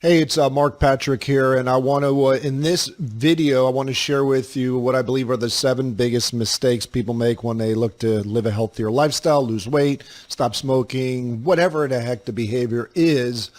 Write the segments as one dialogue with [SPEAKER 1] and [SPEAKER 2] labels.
[SPEAKER 1] Hey, it's Mark Patrick here, and I want to, in this video, I want to share with you what I believe are the 7 biggest mistakes people make when they look to live a healthier lifestyle, lose weight, stop smoking, whatever the heck the behavior is.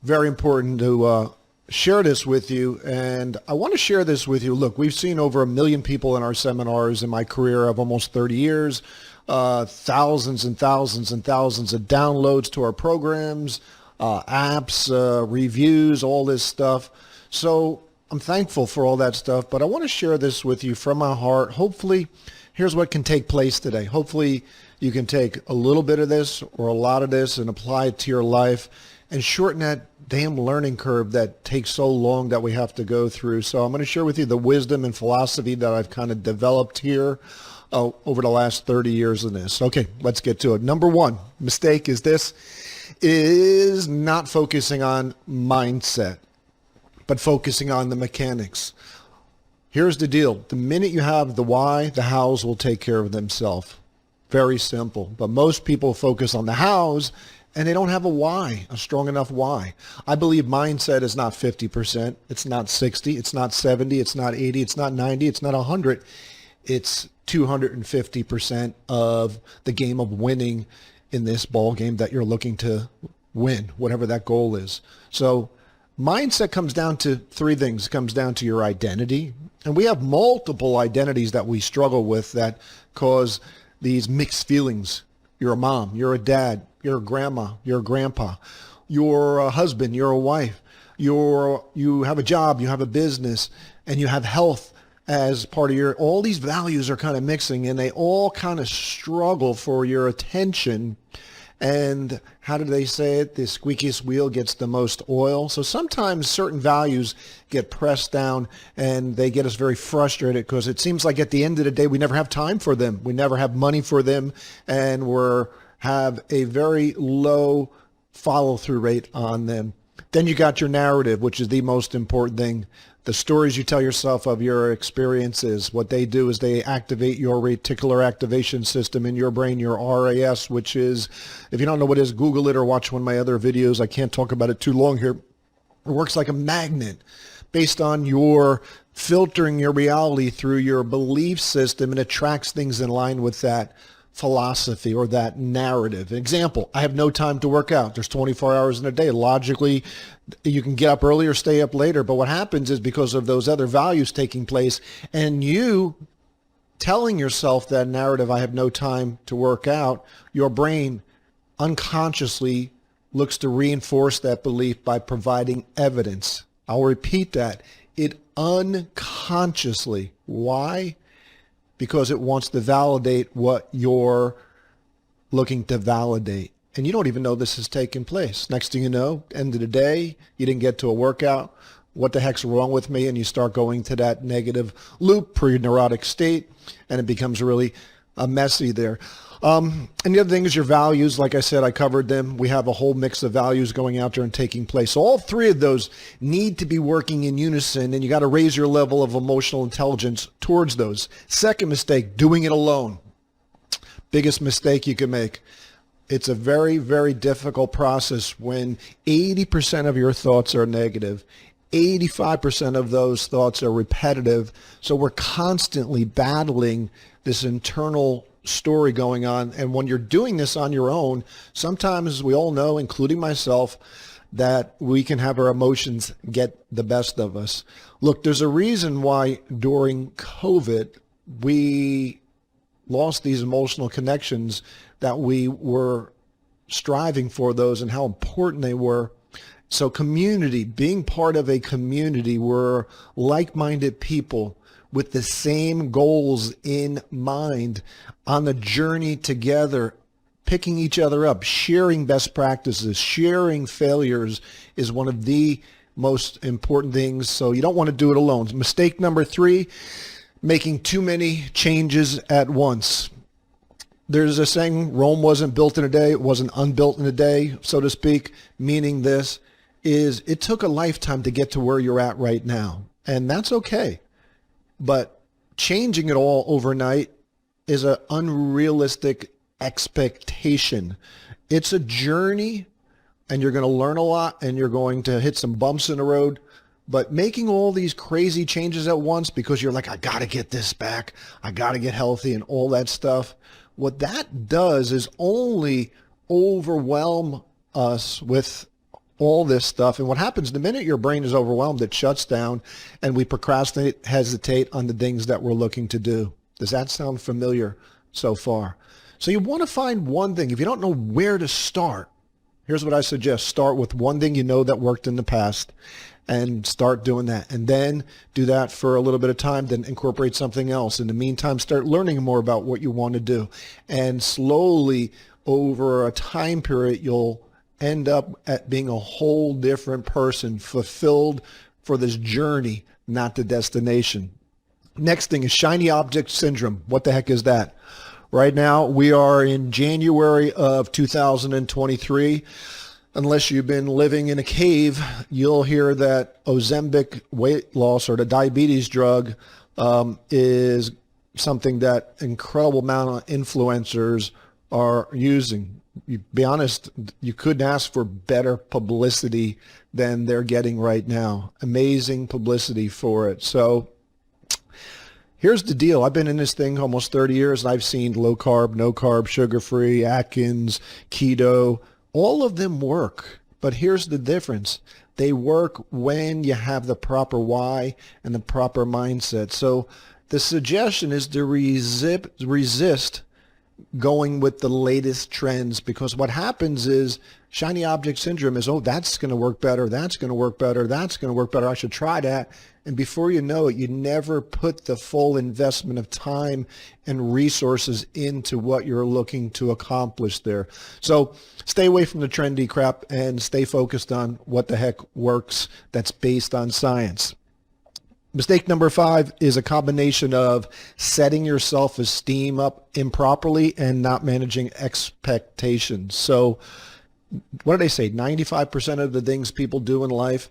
[SPEAKER 1] Very important to share this with you, and I want to share this with you. Look, we've seen over 1 million people in our seminars in my career of almost 30 years, thousands and thousands and thousands of downloads to our programs, apps, reviews, all this stuff. So I'm thankful for all that stuff, but I want to share this with you from my heart. Hopefully, here's what can take place today. Hopefully, you can take a little bit of this or a lot of this and apply it to your life and shorten that damn learning curve that takes so long that we have to go through. So I'm going to share with you the wisdom and philosophy that I've kind of developed here over the last 30 years in this. Okay, let's get to it. Number 1 mistake is not focusing on mindset, but focusing on the mechanics. Here's the deal. The minute you have the why, the hows will take care of themselves. Very simple. But most people focus on the hows and they don't have a why, a strong enough why. I believe mindset is not 50%. It's not 60. It's not 70. It's not 80. It's not 90. It's not 100. It's 250% of the game of winning in this ball game that you're looking to win, whatever that goal is. So mindset comes down to 3 things. It comes down to your identity. And we have multiple identities that we struggle with that cause these mixed feelings. You're a mom, you're a dad, you're a grandma, you're a grandpa, you're a husband, you're a wife, you have a job, you have a business, and you have health as part of your, all these values are kind of mixing and they all kind of struggle for your attention. And how do they say it? The squeakiest wheel gets the most oil. So sometimes certain values get pressed down and they get us very frustrated because it seems like at the end of the day, we never have time for them. We never have money for them, and have a very low follow-through rate on them. Then you got your narrative, which is the most important thing. The stories you tell yourself of your experiences. What they do is they activate your reticular activation system in your brain, your RAS, which is, if you don't know what it is, Google it or watch one of my other videos. I can't talk about it too long here. It works like a magnet based on your filtering your reality through your belief system, and attracts things in line with that philosophy or that narrative. Example, I have no time to work out. There's 24 hours in a day. Logically, you can get up early or stay up later. But what happens is because of those other values taking place and you telling yourself that narrative, I have no time to work out, your brain unconsciously looks to reinforce that belief by providing evidence. I'll repeat that. It unconsciously. Why? Because it wants to validate what you're looking to validate. And you don't even know this has taken place. Next thing you know, end of the day, you didn't get to a workout. What the heck's wrong with me? And you start going to that negative loop, pre-neurotic state, and it becomes really messy there. And the other thing is your values. Like I said, I covered them. We have a whole mix of values going out there and taking place. So all 3 of those need to be working in unison, and you got to raise your level of emotional intelligence towards those. Second mistake, doing it alone. Biggest mistake you can make. It's a very, very difficult process when 80% of your thoughts are negative. 85% of those thoughts are repetitive. So we're constantly battling this internal story going on. And when you're doing this on your own, sometimes we all know, including myself, that we can have our emotions get the best of us. Look, there's a reason why during COVID, we lost these emotional connections that we were striving for those and how important they were. So community, being part of a community, we're like-minded people with the same goals in mind on the journey together, picking each other up, sharing best practices, sharing failures is one of the most important things. So you don't want to do it alone. Mistake number 3, making too many changes at once. There's a saying, Rome wasn't built in a day, it wasn't unbuilt in a day, so to speak, meaning this is it took a lifetime to get to where you're at right now. And that's okay. But changing it all overnight is an unrealistic expectation. It's a journey and you're going to learn a lot, and you're going to hit some bumps in the road. But making all these crazy changes at once because you're like, I got to get this back, I got to get healthy and all that stuff, what that does is only overwhelm us with all this stuff. And what happens the minute your brain is overwhelmed, it shuts down and we procrastinate, hesitate on the things that we're looking to do. Does that sound familiar so far? So you want to find one thing. If you don't know where to start, here's what I suggest. Start with one thing you know that worked in the past and start doing that. And then do that for a little bit of time, then incorporate something else. In the meantime, start learning more about what you want to do. And slowly, over a time period, you'll end up at being a whole different person, fulfilled for this journey, not the destination. Next thing is shiny object syndrome. What the heck is that? Right now, we are in January of 2023. Unless you've been living in a cave, you'll hear that Ozempic weight loss or the diabetes drug is something that incredible amount of influencers are using. You be honest, you couldn't ask for better publicity than they're getting right now. Amazing publicity for it. So here's the deal. I've been in this thing almost 30 years, and I've seen low carb, no carb, sugar-free, Atkins, keto. All of them work, but here's the difference. They work when you have the proper why and the proper mindset. So the suggestion is to resist going with the latest trends, because what happens is shiny object syndrome is, oh, that's going to work better, that's going to work better, that's going to work better, I should try that. And before you know it, you never put the full investment of time and resources into what you're looking to accomplish there. So stay away from the trendy crap and stay focused on what the heck works that's based on science. Mistake number 5 is a combination of setting your self-esteem up improperly and not managing expectations. So what do they say? 95% of the things people do in life,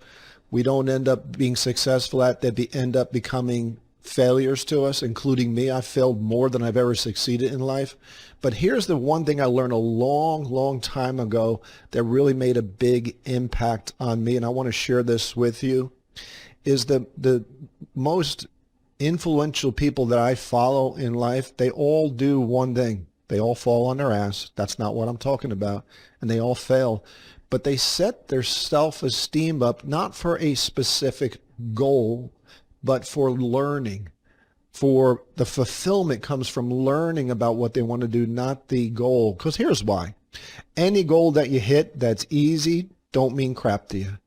[SPEAKER 1] we don't end up being successful at. They end up becoming failures to us, including me. I've failed more than I've ever succeeded in life. But here's the one thing I learned a long, long time ago that really made a big impact on me, and I want to share this with you, is the most influential people that I follow in life, they all do one thing. They all fall on their ass. That's not what I'm talking about. And they all fail. But they set their self-esteem up not for a specific goal, but for learning. For the fulfillment comes from learning about what they want to do, not the goal. Because here's why. Any goal that you hit that's easy don't mean crap to you.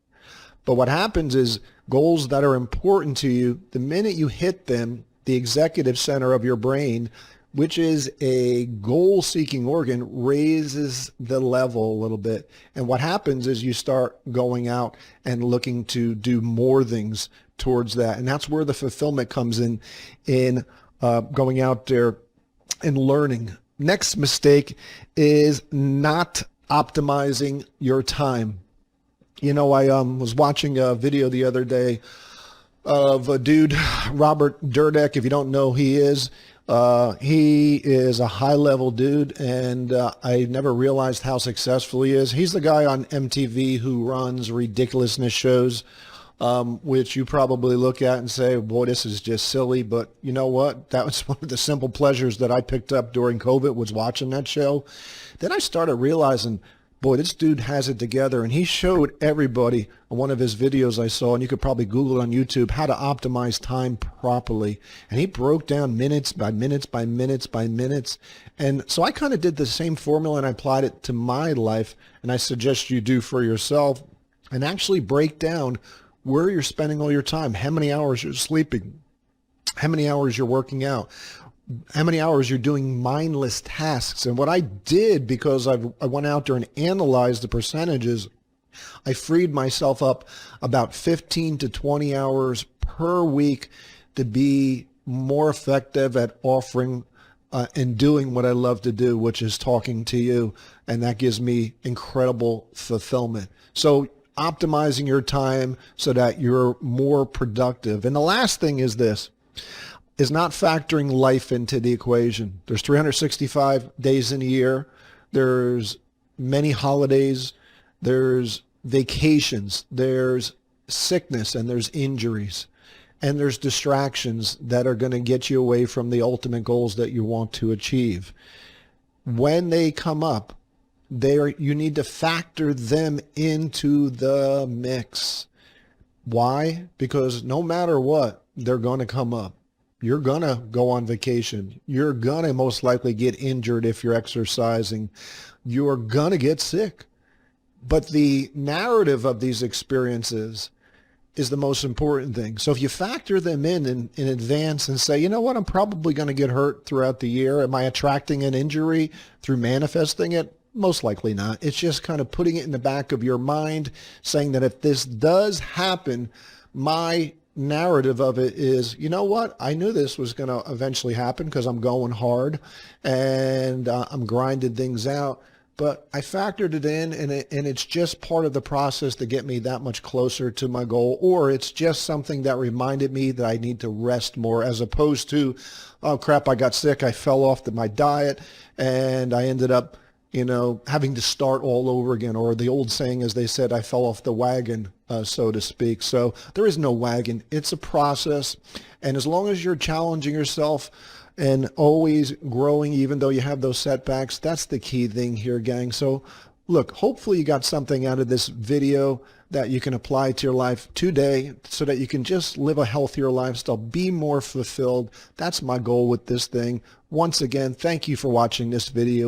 [SPEAKER 1] But what happens is goals that are important to you, the minute you hit them, the executive center of your brain, which is a goal-seeking organ, raises the level a little bit. And what happens is you start going out and looking to do more things towards that. And that's where the fulfillment comes in going out there and learning. Next mistake is not optimizing your time. You know, I was watching a video the other day of a dude, Robert Dyrdek. If you don't know who he is a high-level dude, and I never realized how successful he is. He's the guy on MTV who runs ridiculousness shows, which you probably look at and say, boy, this is just silly. But you know what? That was one of the simple pleasures that I picked up during COVID, was watching that show. Then I started realizing, boy, this dude has it together. And he showed everybody on one of his videos I saw, and you could probably Google it on YouTube, how to optimize time properly. And he broke down minutes by minutes by minutes by minutes. And so I kind of did the same formula and I applied it to my life. And I suggest you do for yourself, and actually break down where you're spending all your time, how many hours you're sleeping, how many hours you're working out, how many hours you're doing mindless tasks. And what I did, because I went out there and analyzed the percentages, I freed myself up about 15 to 20 hours per week to be more effective at offering and doing what I love to do, which is talking to you. And that gives me incredible fulfillment. So optimizing your time so that you're more productive. And the last thing is this, is not factoring life into the equation. There's 365 days in a year. There's many holidays. there's vacations, there's sickness, and there's injuries, and there's distractions that are going to get you away from the ultimate goals that you want to achieve. When they come up, you need to factor them into the mix. Why? Because no matter what, they're going to come up. You're going to go on vacation. You're going to most likely get injured if you're exercising. You're going to get sick. But the narrative of these experiences is the most important thing. So if you factor them in advance and say, you know what, I'm probably going to get hurt throughout the year. Am I attracting an injury through manifesting it? Most likely not. It's just kind of putting it in the back of your mind, saying that if this does happen, my narrative of it is, you know what, I knew this was going to eventually happen because I'm going hard and I'm grinding things out. But I factored it in, and it's just part of the process to get me that much closer to my goal, or it's just something that reminded me that I need to rest more, as opposed to, oh crap, I got sick, I fell off my diet, and I ended up, having to start all over again, or the old saying, as they said, I fell off the wagon, so to speak. So there is no wagon. It's a process, and as long as you're challenging yourself and always growing, even though you have those setbacks, that's the key thing here, gang. So look, hopefully you got something out of this video that you can apply to your life today so that you can just live a healthier lifestyle, be more fulfilled. That's my goal with this thing. Once again, thank you for watching this video.